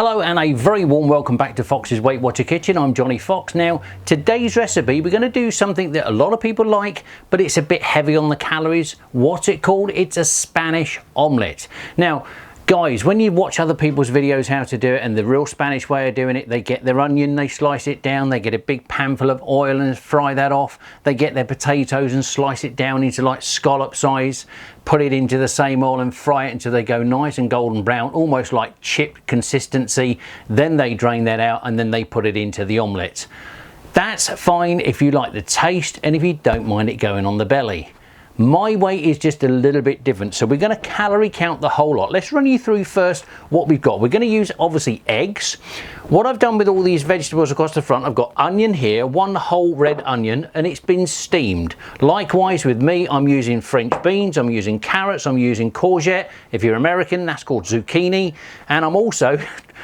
Hello and a very warm welcome back to Fox's Weight Watcher Kitchen. I'm Johnny Fox. Now, today's recipe, we're going to do something that a lot of people like, but it's a bit heavy on the calories. What's it called? It's a Spanish omelette. Now, guys, when you watch other people's videos how to do it, and the real Spanish way of doing it, they get their onion, they slice it down, they get a big pan full of oil and fry that off. They get their potatoes and slice it down into like scallop size, put it into the same oil and fry it until they go nice and golden brown, almost like chip consistency. Then they drain that out and then they put it into the omelette. That's fine if you like the taste and if you don't mind it going on the belly. My way is just a little bit different, so we're going to calorie count the whole lot. Let's run you through first what we've got. We're going to use obviously eggs. What I've done with all these vegetables across the front, I've got onion here, one whole red onion, and it's been steamed. Likewise with me, I'm using French beans, I'm using carrots, I'm using courgette. If you're American, that's called zucchini. And I'm also,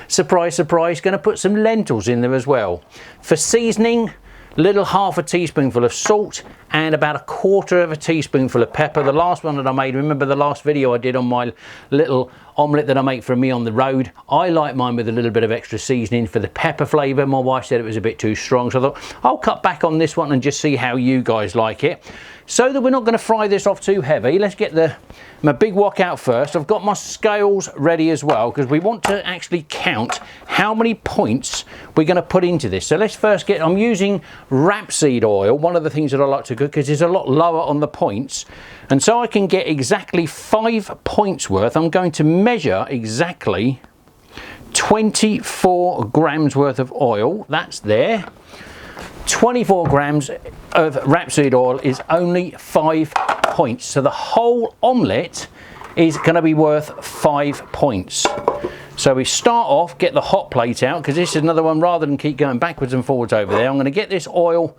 surprise, surprise, going to put some lentils in there as well. For seasoning, little half a teaspoonful of salt and about a quarter of a teaspoonful of pepper. The last one that I made, remember the last video I did on my little omelette that I make for me on the road, I like mine with a little bit of extra seasoning for the pepper flavour. My wife said it was a bit too strong, so I thought I'll cut back on this one and just see how you guys like it. So that we're not going to fry this off too heavy, let's get my big wok out first. I've got my scales ready as well because we want to actually count how many points we're going to put into this. So let's first I'm using rapseed oil, one of the things that I like to cook because it's a lot lower on the points. And so I can get exactly 5 points worth. I'm going to measure exactly 24 grams worth of oil. That's there. 24 grams of rapseed oil is only 5 points. So the whole omelette is going to be worth 5 points. So we start off, get the hot plate out, because this is another one, rather than keep going backwards and forwards over there, I'm going to get this oil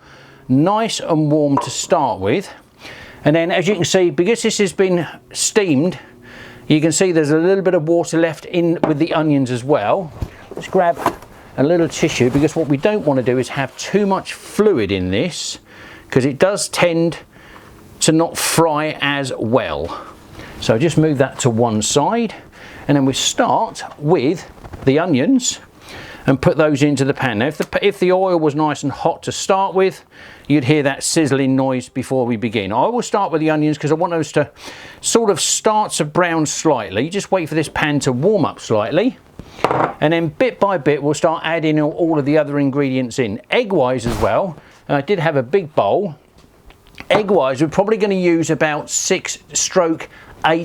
nice and warm to start with. And then as you can see, because this has been steamed, you can see there's a little bit of water left in with the onions as well. Let's grab a little tissue, because what we don't want to do is have too much fluid in this, because it does tend to not fry as well. So just move that to one side, and then we start with the onions and put those into the pan. Now if the oil was nice and hot to start with, you'd hear that sizzling noise before we begin. I will start with the onions because I want those to sort of start to brown slightly. Just wait for this pan to warm up slightly. And then bit by bit we'll start adding all of the other ingredients in. Egg wise as well, I did have a big bowl. Egg wise we're probably going to use about 6/8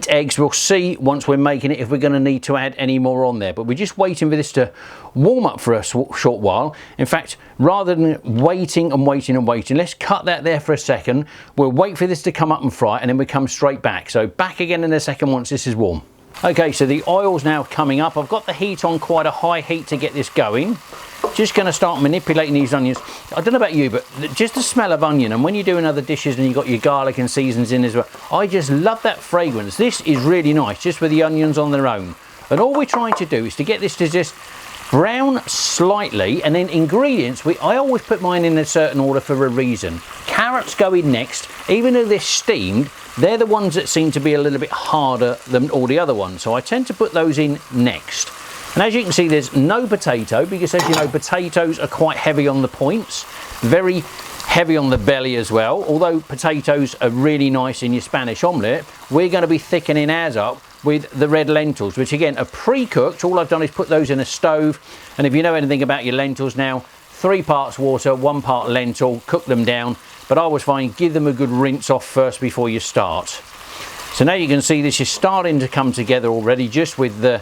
eggs. We'll see once we're making it if we're going to need to add any more on there, but we're just waiting for this to warm up for a short while. In fact, rather than waiting and waiting and waiting, let's cut that there for a second. We'll wait for this to come up and fry, and then we come straight back. So back again in a second once this is warm. Okay, so the oil's now coming up. I've got the heat on quite a high heat to get this going. Just going to start manipulating these onions. I don't know about you, but just the smell of onion, and when you're doing other dishes and you've got your garlic and seasons in as well, I just love that fragrance. This is really nice, just with the onions on their own. And all we're trying to do is to get this to just brown slightly, and then ingredients, I always put mine in a certain order for a reason. Carrots go in next. Even though they're steamed, they're the ones that seem to be a little bit harder than all the other ones, so I tend to put those in next. And as you can see, there's no potato, because as you know, potatoes are quite heavy on the points, very heavy on the belly as well. Although potatoes are really nice in your Spanish omelette, we're going to be thickening ours up with the red lentils, which again are pre-cooked. All I've done is put those in a stove, and if you know anything about your lentils now, 3 parts water, 1 part lentil, cook them down. But I always find give them a good rinse off first before you start. So now you can see this is starting to come together already, just with the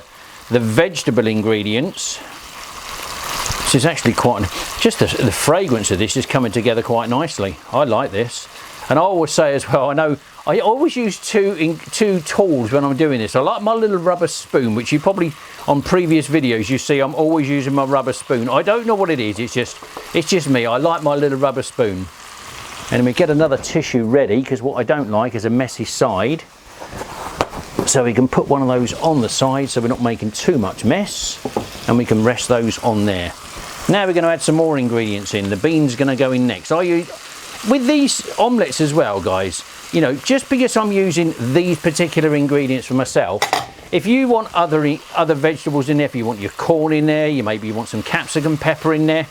vegetable ingredients. This is actually quite, just the fragrance of this is coming together quite nicely. I like this. And I always say as well, I know I always use two tools when I'm doing this. I like my little rubber spoon, which you probably on previous videos you see I'm always using my rubber spoon. I don't know what it is, it's just me. I like my little rubber spoon. And we get another tissue ready, because what I don't like is a messy side. So we can put one of those on the side so we're not making too much mess, and we can rest those on there. Now we're going to add some more ingredients in. The beans are going to go in next. With these omelettes as well, guys, you know, just because I'm using these particular ingredients for myself, if you want other vegetables in there, if you want your corn in there, you want some capsicum pepper in there,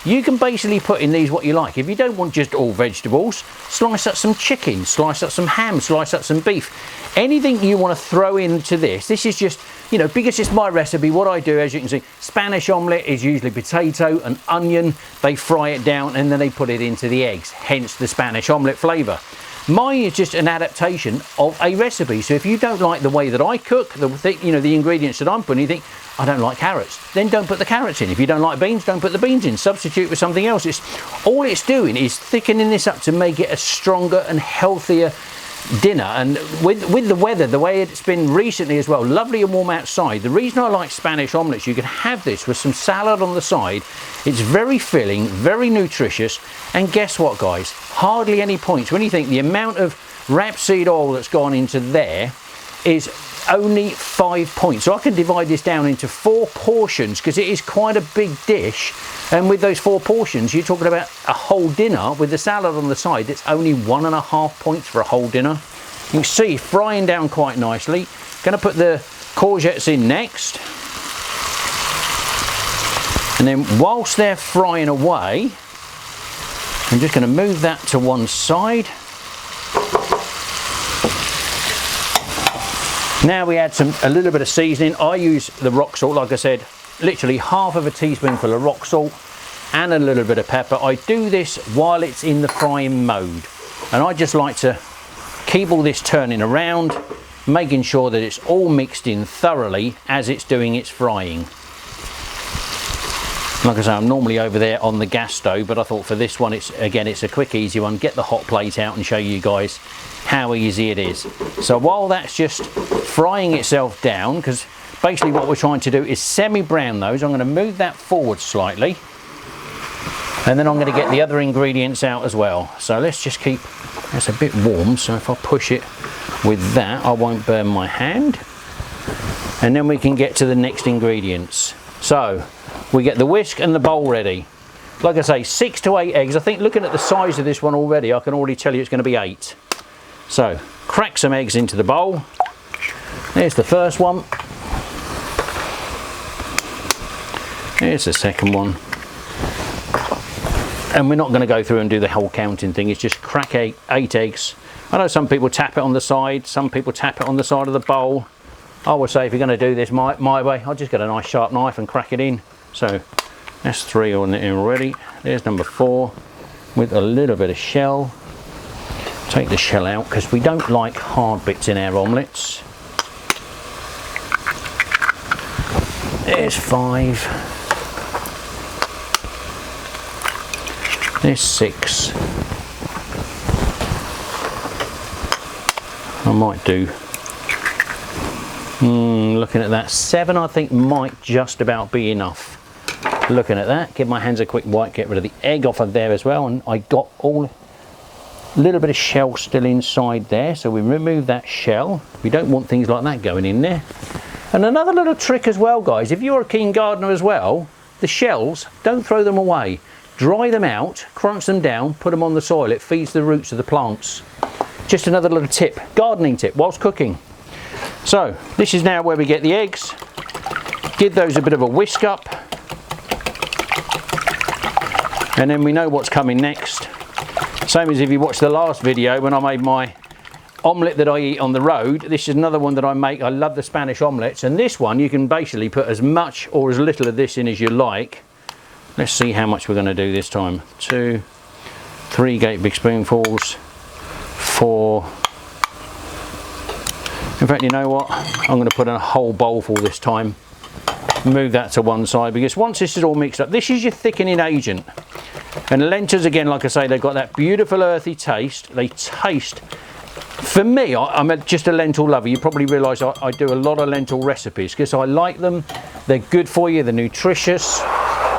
you can basically put in these what you like. If you don't want just all vegetables, slice up some chicken, slice up some ham, slice up some beef. Anything you want to throw into this is just, you know, because it's my recipe, what I do, as you can see, Spanish omelette is usually potato and onion. They fry it down and then they put it into the eggs, hence the Spanish omelette flavour. Mine is just an adaptation of a recipe. So if you don't like the way that I cook, the ingredients that I'm putting, you think, I don't like carrots, then don't put the carrots in. If you don't like beans, don't put the beans in. Substitute with something else. All it's doing is thickening this up to make it a stronger and healthier dinner. And with the weather, the way it's been recently as well, lovely and warm outside, the reason I like Spanish omelettes, you can have this with some salad on the side. It's very filling, very nutritious, and guess what, guys, hardly any points. When you think the amount of rapeseed oil that's gone into there is only 5 points. So I can divide this down into 4 portions because it is quite a big dish, and with those 4 portions you're talking about a whole dinner with the salad on the side. It's only 1.5 points for a whole dinner. You can see frying down quite nicely. Going to put the courgettes in next, and then whilst they're frying away, I'm just going to move that to one side. Now we add a little bit of seasoning. I use the rock salt, like I said, literally half of a teaspoonful of rock salt and a little bit of pepper. I do this while it's in the frying mode, and I just like to keep all this turning around, making sure that it's all mixed in thoroughly as it's doing its frying. Like I say, I'm normally over there on the gas stove, but I thought for this one, it's a quick, easy one. Get the hot plate out and show you guys how easy it is. So while that's just frying itself down, because basically what we're trying to do is semi-brown those, I'm going to move that forward slightly, and then I'm going to get the other ingredients out as well. So let's just keep, it's a bit warm, so if I push it with that, I won't burn my hand, and then we can get to the next ingredients. So we get the whisk and the bowl ready. Like I say, 6 to 8 eggs. I think looking at the size of this one already, I can already tell you it's going to be 8. So crack some eggs into the bowl. There's the first one. Here's the second one. And we're not going to go through and do the whole counting thing. It's just crack 8 eggs. I know some people tap it on the side, some people tap it on the side of the bowl. I would say if you're going to do this my way, I'll just get a nice sharp knife and crack it in. So that's 3 on it already. There's number 4 with a little bit of shell. Take the shell out because we don't like hard bits in our omelettes. There's 5. There's 6. I might do, looking at that, 7 I think might just about be enough. Looking at that, give my hands a quick wipe, get rid of the egg off of there as well, and I got all a little bit of shell still inside there, so we remove that shell. We don't want things like that going in there. And another little trick as well, guys, if you're a keen gardener as well, the shells, don't throw them away. Dry them out, crunch them down, put them on the soil. It feeds the roots of the plants. Just another little tip, gardening tip whilst cooking. So this is now where we get the eggs. Give those a bit of a whisk up, and then we know what's coming next. Same as if you watched the last video when I made my omelette that I eat on the road. This is another one that I make. I love the Spanish omelettes, and this one you can basically put as much or as little of this in as you like. Let's see how much we're going to do this time. 2, 3 great big spoonfuls, 4. In fact, you know what? I'm going to put in a whole bowlful this time. Move that to one side, because once this is all mixed up, this is your thickening agent. And lentils, again, like I say, they've got that beautiful earthy taste. They taste, for me, I'm just a lentil lover. You probably realise I do a lot of lentil recipes because I like them. They're good for you, they're nutritious.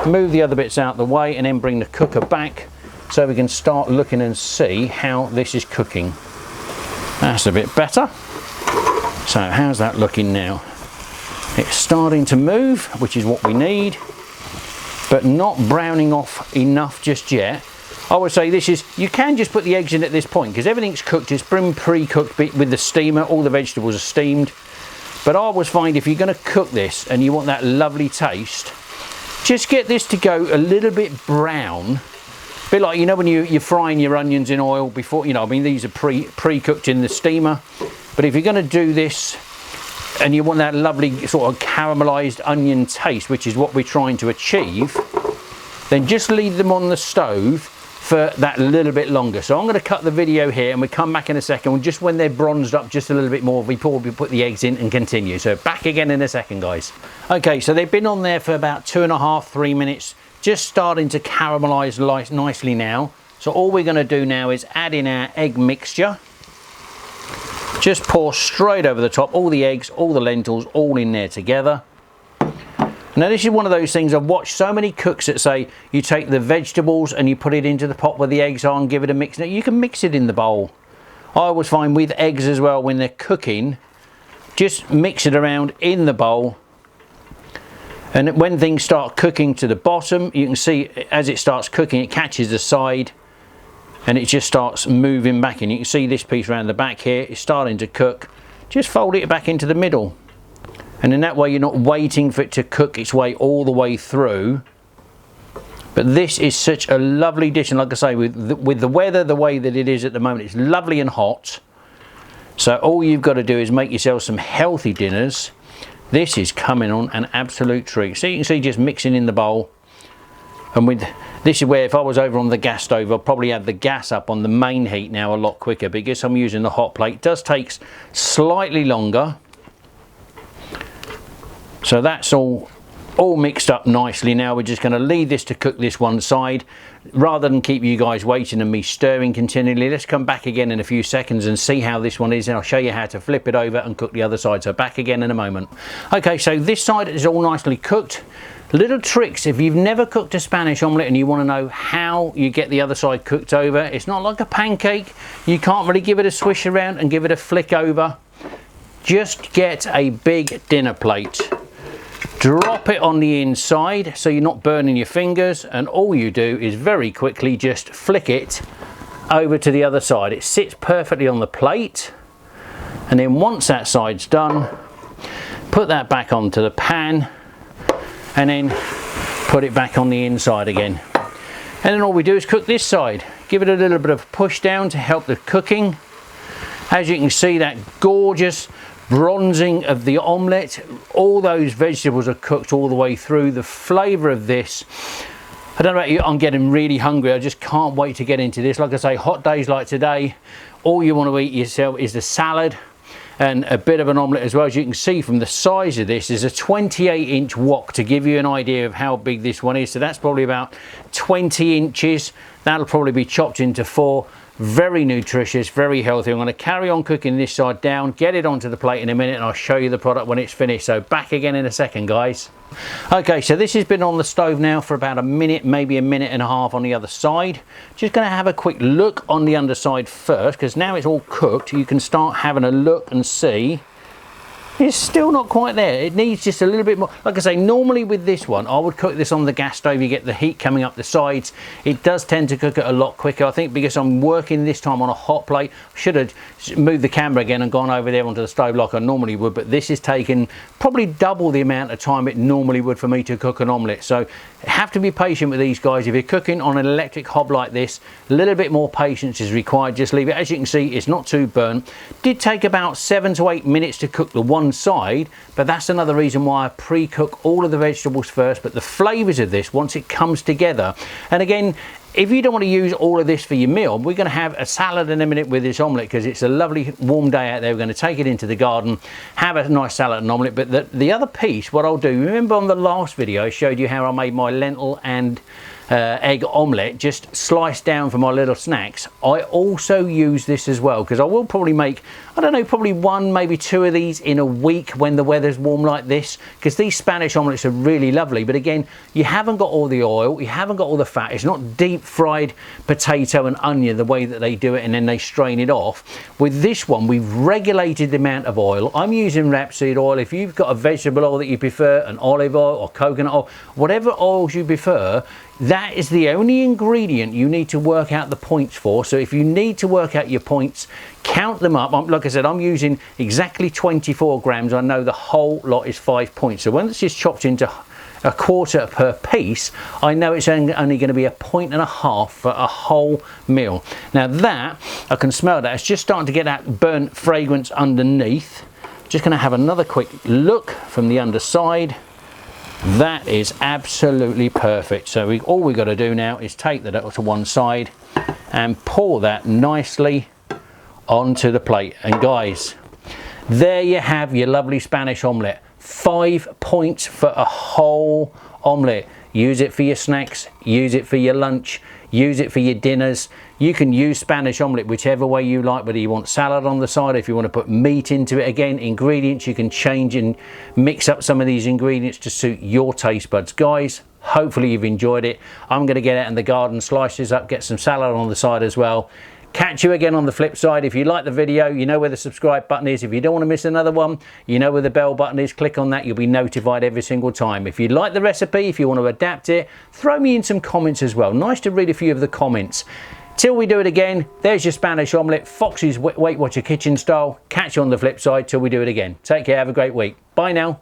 Move the other bits out the way and then bring the cooker back so we can start looking and see how this is cooking. That's a bit better. So how's that looking now? It's starting to move, which is what we need, but not browning off enough just yet. I would say this is, you can just put the eggs in at this point because everything's cooked. It's been pre-cooked with the steamer. All the vegetables are steamed. But I always find if you're going to cook this and you want that lovely taste, just get this to go a little bit brown. A bit like, you know, when you're frying your onions in oil before, you know, I mean, these are pre-cooked in the steamer. But if you're going to do this and you want that lovely sort of caramelized onion taste, which is what we're trying to achieve, then just leave them on the stove for that little bit longer. So I'm going to cut the video here and we'll come back in a second, just when they're bronzed up just a little bit more before we put the eggs in and continue. So back again in a second, guys. Okay, so they've been on there for about 2.5–3 minutes, just starting to caramelize nicely now. So all we're going to do now is add in our egg mixture. Just pour straight over the top, all the eggs, all the lentils, all in there together. Now this is one of those things, I've watched so many cooks that say you take the vegetables and you put it into the pot where the eggs are and give it a mix. Now you can mix it in the bowl. I always find with eggs as well, when they're cooking, just mix it around in the bowl. And when things start cooking to the bottom, you can see as it starts cooking, it catches the side and it just starts moving back in. You can see this piece around the back here, it's starting to cook. Just fold it back into the middle. And in that way you're not waiting for it to cook its way all the way through. But this is such a lovely dish, and like I say, with the weather the way that it is at the moment, it's lovely and hot. So all you've got to do is make yourself some healthy dinners. This is coming on an absolute treat. So you can see just mixing in the bowl. And with this is where if I was over on the gas stove, I'll probably have the gas up on the main heat now a lot quicker, because I'm using the hot plate. It does take slightly longer. So that's all mixed up nicely. Now we're just going to leave this to cook this one side. Rather than keep you guys waiting and me stirring continually, let's come back again in a few seconds and see how this one is, and I'll show you how to flip it over and cook the other side. So back again in a moment. Okay, so this side is all nicely cooked. Little tricks, if you've never cooked a Spanish omelette and you want to know how you get the other side cooked over, it's not like a pancake. You can't really give it a swish around and give it a flick over. Just get a big dinner plate. Drop it on the inside so you're not burning your fingers, and all you do is very quickly just flick it over to the other side. It sits perfectly on the plate, and then once that side's done, put that back onto the pan and then put it back on the inside again. And then all we do is cook this side. Give it a little bit of push down to help the cooking. As you can see, that gorgeous bronzing of the omelette, all those vegetables are cooked all the way through. The flavour of this, I don't know about you, I'm getting really hungry. I just can't wait to get into this. Like I say, hot days like today, all you want to eat yourself is the salad and a bit of an omelette as well. As you can see from the size of this, is a 28-inch wok to give you an idea of how big this one is. So that's probably about 20 inches. That'll probably be chopped into 4. Very nutritious, very healthy. I'm going to carry on cooking this side down, get it onto the plate in a minute, and I'll show you the product when it's finished. So back again in a second, guys. Okay, so this has been on the stove now for about a minute, maybe a minute and a half on the other side. Just going to have a quick look on the underside first, because now it's all cooked, you can start having a look and see. It's still not quite there. It needs just a little bit more. Like I say, normally with this one, I would cook this on the gas stove. You get the heat coming up the sides. It does tend to cook it a lot quicker. I think because I'm working this time on a hot plate, I should have moved the camera again and gone over there onto the stove like I normally would. But this is taking probably double the amount of time it normally would for me to cook an omelette. So have to be patient with these guys. If you're cooking on an electric hob like this, a little bit more patience is required. Just leave it. As you can see, it's not too burnt. Did take about 7 to 8 minutes to cook the one side, but that's another reason why I pre-cook all of the vegetables first. But the flavors of this, once it comes together, and again, if you don't want to use all of this for your meal, we're going to have a salad in a minute with this omelette, because it's a lovely warm day out there. We're going to take it into the garden, have a nice salad and omelette. But the other piece, what I'll do, remember on the last video I showed you how I made my lentil and egg omelette, just sliced down for my little snacks. I also use this as well, because I will probably make, I don't know, probably 1, maybe 2 of these in a week when the weather's warm like this, because these Spanish omelettes are really lovely. But again, you haven't got all the oil, you haven't got all the fat, it's not deep fried potato and onion, the way that they do it, and then they strain it off. With this one, we've regulated the amount of oil. I'm using rapeseed oil. If you've got a vegetable oil that you prefer, an olive oil or coconut oil, whatever oils you prefer, that is the only ingredient you need to work out the points for. So if you need to work out your points, count them up. Like I said, I'm using exactly 24 grams. I know the whole lot is 5 points. So when it's just chopped into a quarter per piece, I know it's only going to be 1.5 points for a whole meal. Now that, I can smell that. It's just starting to get that burnt fragrance underneath. Just going to have another quick look from the underside. That is absolutely perfect. So all we got to do now is take that to one side and pour that nicely onto the plate. And guys, there you have your lovely Spanish omelette. 5 points for a whole omelette. Use it for your snacks, use it for your lunch, use it for your dinners. You can use Spanish omelette whichever way you like, whether you want salad on the side, if you want to put meat into it. Again, ingredients, you can change and mix up some of these ingredients to suit your taste buds. Guys, hopefully you've enjoyed it. I'm going to get out in the garden, slice this up, get some salad on the side as well. Catch you again on the flip side. If you like the video, you know where the subscribe button is. If you don't want to miss another one, you know where the bell button is. Click on that, you'll be notified every single time. If you like the recipe, if you want to adapt it, throw me in some comments as well. Nice to read a few of the comments. Till we do it again, there's your Spanish omelette, Foxy's Weight Watcher kitchen style. Catch you on the flip side till we do it again. Take care, have a great week. Bye now.